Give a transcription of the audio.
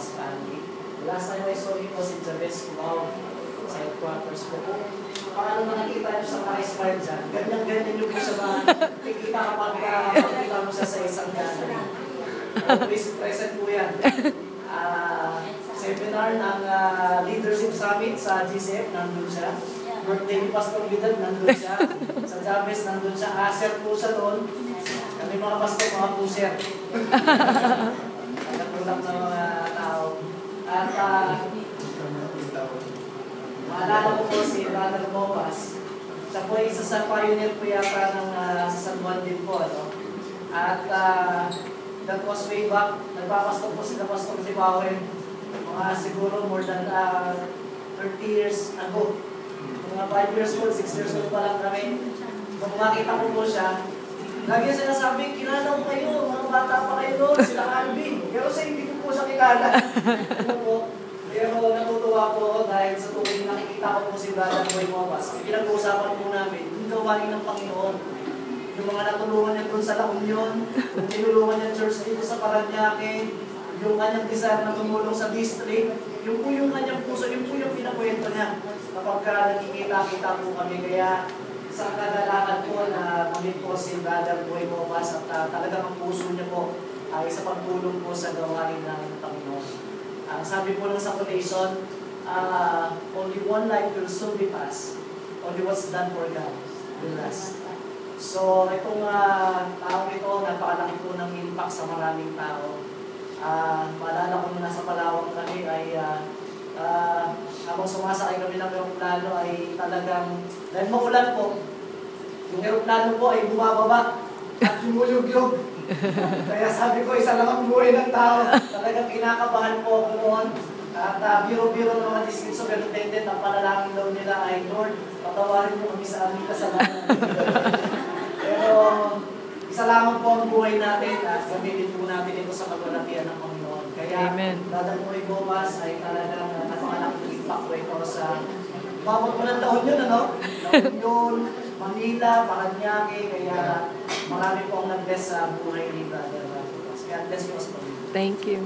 Gomez family. Last time I saw him was in Jabez, Cubao, sa headquarters ko. Paano nakikita niyo sa mga smile dyan? Ganyan-ganyan niyo po siya ba? Kikita kapag makikita mo siya sa isang gathering. Always present po yan. Seminar ng Leadership Summit sa GCF, nandun siya. Birthday ni Pastor Vidal, nandun siya. Sa Jabez, nandun siya. Asher po siya doon. Kami mga pastor, mga pusher. Nagtulak ng mga tao. At maalala ko po si Brother Bobas. Siya po isa sa pioneer po yata ng sa San Juan din po. Ano? At that was way back. Nagpapastor po sila Pastor si Bowen. Mga siguro more than 30 years ago. Mga 5 years old, 6 years old pa lang kami. Kung makita ko po siya, lagi siya sinasabi, kilala ko kayo, mga bata pa kayo doon, sila Alvin. Pero sa hindi ko po siya kilala. Ano po? Pero natutuwa po ako dahil sa tuwing nakikita ko po si Brother Boy Momas. Pinag-uusapan po namin, yung gawain ng Panginoon. Yung mga natulungan niya doon sa La Union, yung tinulungan niya church dito sa Paranaque, yung kanyang desire na tumulong sa district, yung po yung kanyang puso, yung po yung pinakwento niya. Kapag nakikita-kita po kami, kaya sa kagalakan po na kami po si Brother Boy Momas at talagang ang puso niya po ay sa pagtulong po sa gawain ng Panginoon. Sabi po ng sa quotation, only one life will soon be passed. Only what's done for God will last. So, itong taong ito, napakalaki po ng impact sa maraming tao. Maalala ko na nasa Palawan kami ay habang sumasakay kami ng aeroplano ay talagang, dahil maulan po, yung aeroplano po ay bumababa at lumuyog-yog. Kaya sabi ko, isa lang ang buhay ng tao. Talagang kinakabahan po ako noon. At biro-biro ng mga district superintendent, ang panalangin daw nila ay, Lord, patawarin mo kami sa aming kasalanan. Pero isa lamang po ang buhay natin at gamitin po natin ito sa paglalatian ng Panginoon. Kaya, Brother Boy Gomez ay talagang napakalaking impact po ito sa bawat mo ng taon yun, ano? Taon yun, Manila, Paranaque, kaya marami po ang nag-bless sa buhay ni Brother Gomez. Kaya bless po sa Panginoon. Thank you.